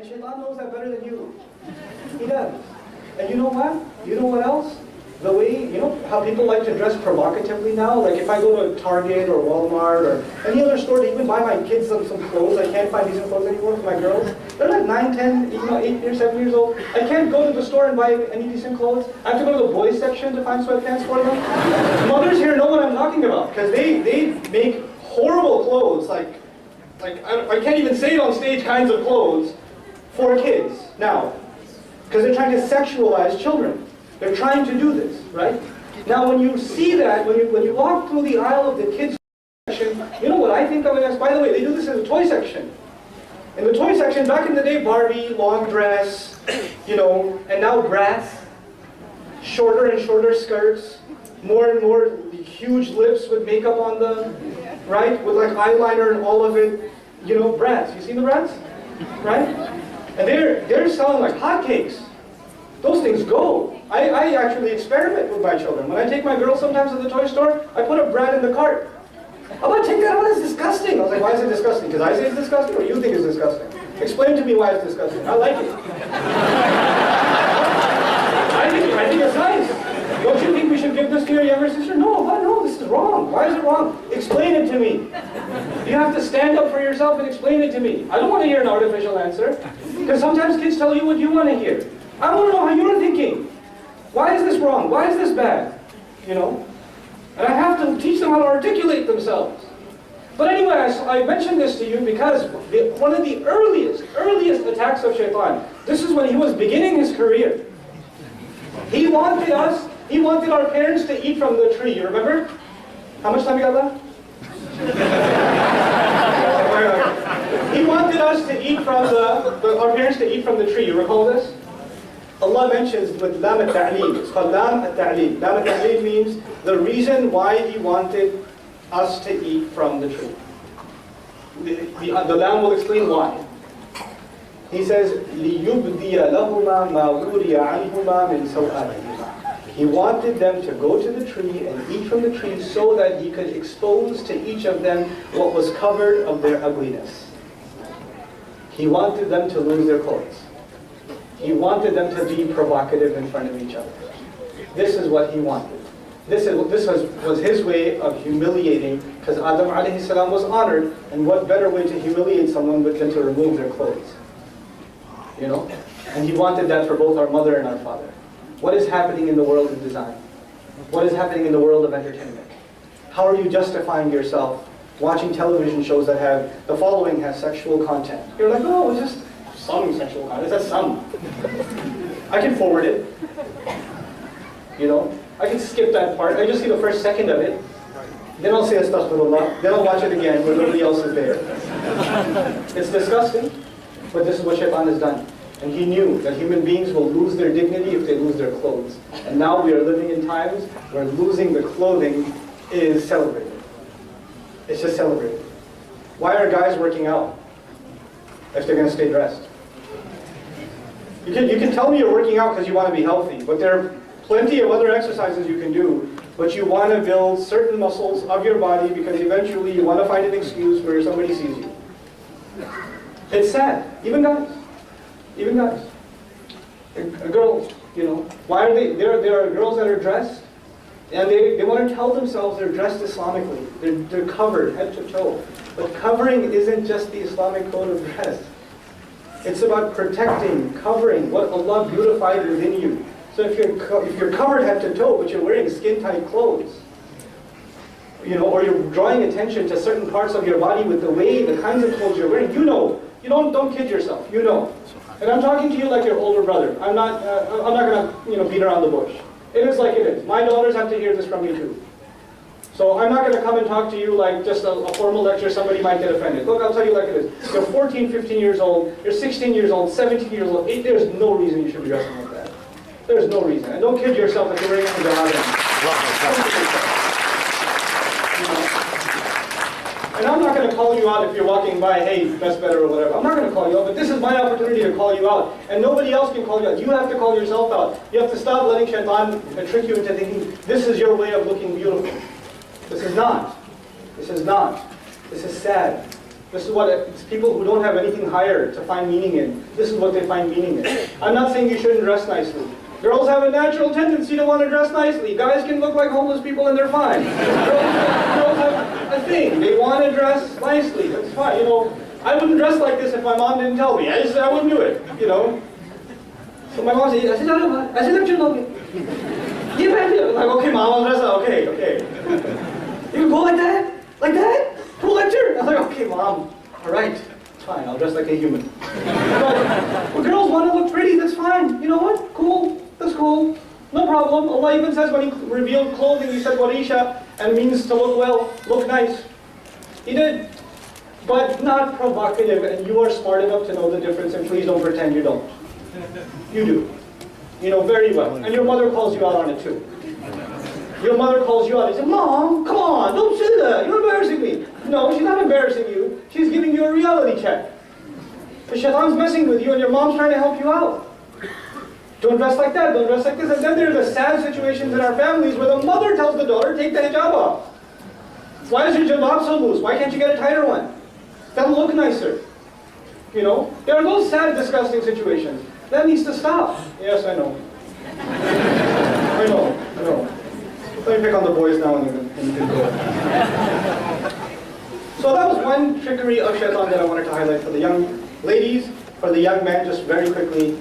And Shaitan knows that better than you. He does. And you know what? You know what else? The way, you know how people like to dress provocatively now? Like if I go to Target or Walmart or any other store to even buy my kids some clothes, I can't find decent clothes anymore for my girls. They're like 9, 10, 8 years, 7 years old. I can't go to the store and buy any decent clothes. I have to go to the boys section to find sweatpants for them. Mothers here know what I'm talking about because they make horrible clothes, like I can't even say it on stage kinds of clothes for kids now. Because they're trying to sexualize children. They're trying to do this, right? Now when you see that, when you walk through the aisle of the kids section, you know what I think of it as? By the way, they do this in the toy section. In the toy section, back in the day, Barbie, long dress, you know, and now brats, shorter and shorter skirts, more and more huge lips with makeup on them, right? With like eyeliner and all of it, you know, brats. You seen the brats? Right? And they're selling like hotcakes. Those things go. I actually experiment with my children. When I take my girls sometimes to the toy store, I put a brat in the cart. I'm going to take that out, it's disgusting. I was like, why is it disgusting? Because I say it's disgusting or you think it's disgusting? Explain to me why it's disgusting. I like it. I think it's nice. Don't you think we should give this to your younger sister? No, this is wrong. Why is it wrong? Explain it to me. You have to stand up for yourself and explain it to me. I don't want to hear an artificial answer. Because sometimes kids tell you what you want to hear. I want to know how you're thinking. Why is this wrong? Why is this bad? You know? And I have to teach them how to articulate themselves. But anyway, I mentioned this to you because one of the earliest attacks of Shaitan, this is when he was beginning his career. He wanted our parents to eat from the tree. You remember? How much time you got left? He wanted us to eat from our parents to eat from the tree. You recall this? Allah mentions with lam al-ta'lim. It's called lam al-ta'lim. Lam al-ta'lim means the reason why He wanted us to eat from the tree. The lam will explain why. He says, لِيُبْدِيَ لَهُمَا مَا وُرِيَ عَنْهُمَا مِنْ سَوْآتِهِمَا. He wanted them to go to the tree and eat from the tree so that He could expose to each of them what was covered of their ugliness. He wanted them to lose their clothes. He wanted them to be provocative in front of each other. This is what He wanted. This was His way of humiliating, because Adam alayhi salam was honored, and what better way to humiliate someone than to remove their clothes? You know? And He wanted that for both our mother and our father. What is happening in the world of design? What is happening in the world of entertainment? How are you justifying yourself watching television shows that have, the following has sexual content? You're like, oh, it's just some sexual content. It's some. I can forward it. You know? I can skip that part. I just see the first second of it. Then I'll say astaghfirullah. Then I'll watch it again when nobody else is there. It's disgusting, but this is what Shaitan has done. And he knew that human beings will lose their dignity if they lose their clothes. And now we are living in times where losing the clothing is celebrated. It's just celebrated. Why are guys working out if they're going to stay dressed? You can tell me you're working out because you want to be healthy, but there are plenty of other exercises you can do, but you want to build certain muscles of your body because eventually you want to find an excuse where somebody sees you. It's sad. Even guys. Even guys. Girls, you know. Why are they? There are girls that are dressed, and they want to tell themselves they're dressed Islamically. They're covered head to toe. But covering isn't just the Islamic code of dress. It's about protecting, covering what Allah beautified within you. So if you're covered head to toe, but you're wearing skin-tight clothes, you know, or you're drawing attention to certain parts of your body with the kinds of clothes you're wearing, you know. You don't kid yourself. You know. And I'm talking to you like your older brother. I'm not going to beat around the bush. It is like it is. My daughters have to hear this from me too. So I'm not going to come and talk to you like just a formal lecture. Somebody might get offended. Look, I'll tell you like it is. You're 14, 15 years old. You're 16 years old, 17 years old. There's no reason you should be dressing like that. There's no reason. And don't kid yourself if you're wearing a hijab. And I'm not going to call you out if you're walking by, hey, dress better or whatever. I'm not going to call you out, but this is my opportunity to call you out. And nobody else can call you out. You have to call yourself out. You have to stop letting Shaitan trick you into thinking this is your way of looking beautiful. This is not. This is not. This is sad. This is what it's people who don't have anything higher to find meaning in. This is what they find meaning in. I'm not saying you shouldn't dress nicely. Girls have a natural tendency to want to dress nicely. Guys can look like homeless people and they're fine. Girls have a thing. They want to dress nicely. That's fine. You know, I wouldn't dress like this if my mom didn't tell me. I wouldn't do it. You know. So my mom said, I said, like, okay, mom, I'll dress up. Okay. You can go like that? Like that? Cool lecture? I was like, okay, mom. All right. It's fine. I'll dress like a human. But girls want to look pretty. That's fine. You know what? Cool. That's cool. No problem. Allah even says when He revealed clothing, He said, warisha, and means to look well, look nice. He did. But not provocative, and you are smart enough to know the difference, and please don't pretend you don't. You do. You know very well. And your mother calls you out on it too. Your mother calls you out and says, Mom, come on, don't say that. You're embarrassing me. No, she's not embarrassing you. She's giving you a reality check. The shaitan's messing with you and your mom's trying to help you out. Don't dress like that, don't dress like this. And then there are the sad situations in our families where the mother tells the daughter, take the hijab off. Why is your jilbab so loose? Why can't you get a tighter one? That'll look nicer. You know? There are those sad, disgusting situations. That needs to stop. Yes, I know. I know. Let me pick on the boys now and you can go. So that was one trickery of shaitan that I wanted to highlight for the young ladies. For the young men, just very quickly.